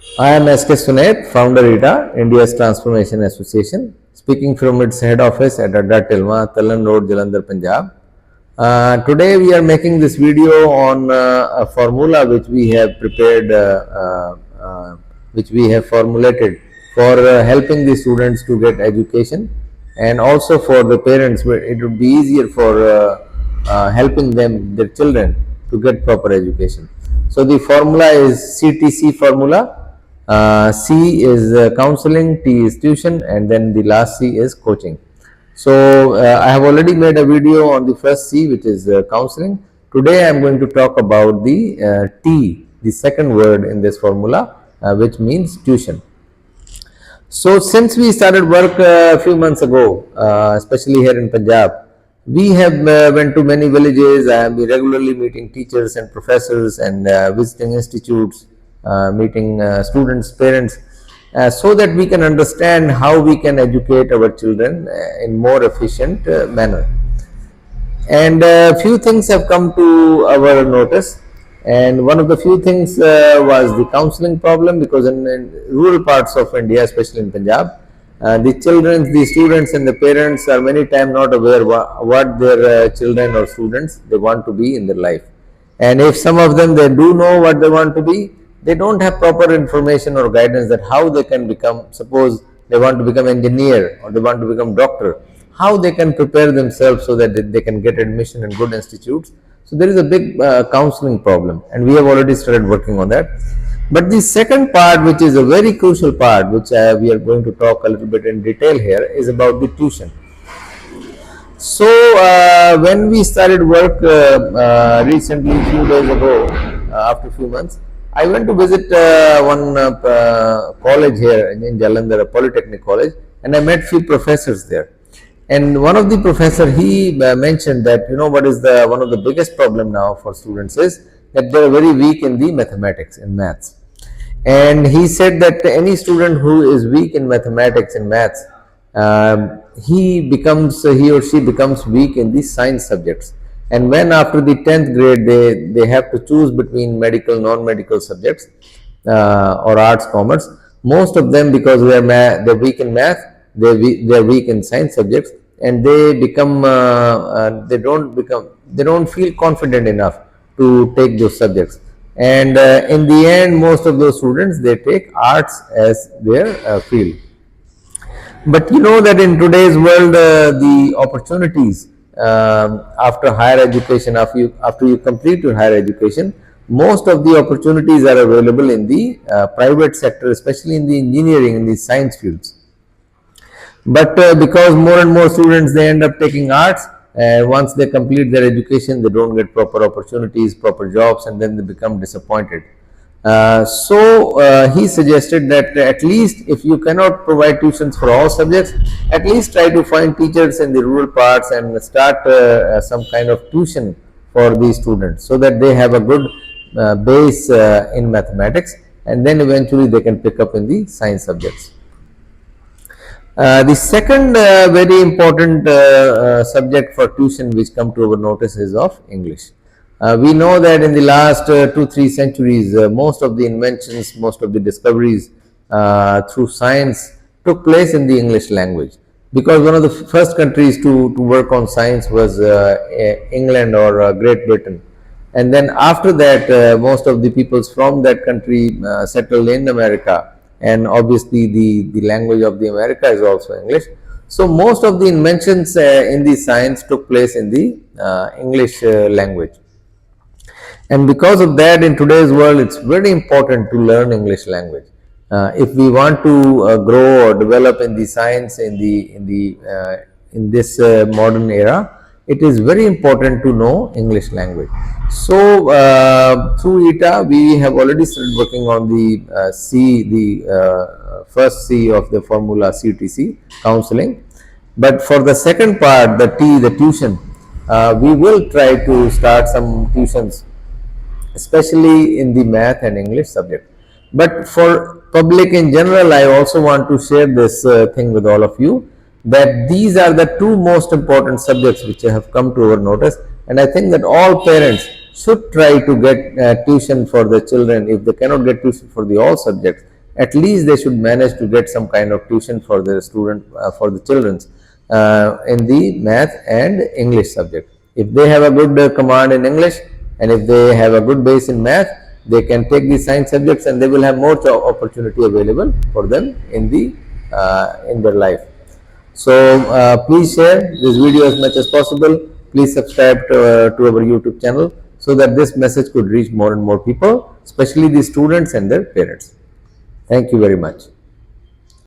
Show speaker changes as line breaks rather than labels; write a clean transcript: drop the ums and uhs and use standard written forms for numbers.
I am S.K. Sunet, founder ITA, India's Transformation Association, speaking from its head office at Adda Tilma, Talan Road, Jalandhar, Punjab. Today we are making this video on a formula which we have prepared, which we have formulated for helping the students to get education, and also for the parents. It would be easier for helping them, their children, to get proper education. So the formula is CTC formula. C is counseling, T is tuition, and then the last C is coaching. So I have already made a video on the first C, which is counseling. Today I am going to talk about the T, the second word in this formula, which means tuition. So since we started work a few months ago, especially here in Punjab, we have went to many villages. I have been regularly meeting teachers and professors and visiting institutes, meeting students, parents, so that we can understand how we can educate our children in more efficient manner. And few things have come to our notice, and one of the few things was the counseling problem, because in rural parts of India, especially in Punjab, the children, the students and the parents are many times not aware what their children or students they want to be in their life. And if some of them they do know what they want to be, they don't have proper information or guidance that how they can become. Suppose they want to become engineer or they want to become doctor, how they can prepare themselves so that they can get admission in good institutes. So there is a big counseling problem, and we have already started working on that. But the second part, which is a very crucial part, which we are going to talk a little bit in detail here, is about the tuition. So when we started work recently, a few days ago, after a few months, I went to visit one college here in Jalandhar, a polytechnic college, and I met few professors there. And one of the professor, he mentioned that what is the one of the biggest problem now for students is that they are very weak in the mathematics, in maths. And he said that any student who is weak in mathematics and maths, he or she becomes weak in the science subjects. And when after the 10th grade they have to choose between medical, non-medical subjects or arts, commerce, most of them, because they're weak in math, they're weak in science subjects, and they don't feel confident enough to take those subjects. And in the end, most of those students, they take arts as their field. But you know that in today's world, the opportunities after higher education, after you complete your higher education, most of the opportunities are available in the private sector, especially in the engineering, in the science fields. But because more and more students, they end up taking arts, once they complete their education, they don't get proper opportunities, proper jobs, and then they become disappointed. So he suggested that at least if you cannot provide tuitions for all subjects, at least try to find teachers in the rural parts and start some kind of tuition for these students, so that they have a good base in mathematics, and then eventually they can pick up in the science subjects. The second very important subject for tuition which come to our notice is of English. We know that in the last 2-3 centuries, most of the inventions, most of the discoveries through science took place in the English language, because one of the first countries to work on science was England or Great Britain. And then after that, most of the peoples from that country settled in America, and obviously the language of the America is also English. So most of the inventions in the science took place in the English language. And because of that, in today's world, it's very important to learn English language. If we want to grow or develop in the science in this modern era, it is very important to know English language. So through ITA, we have already started working on the first C of the formula, CTC, counseling. But for the second part, the T, the tuition, we will try to start some tuitions, especially in the math and English subject. But for public in general, I also want to share this thing with all of you, that these are the two most important subjects which have come to our notice, and I think that all parents should try to get tuition for the children. If they cannot get tuition for the all subjects, at least they should manage to get some kind of tuition for the student, for the children in the math and English subject. If they have a good command in English and if they have a good base in math, they can take the science subjects and they will have more opportunity available for them in their life. So please share this video as much as possible. Please subscribe to our YouTube channel so that this message could reach more and more people, especially the students and their parents. Thank you very much.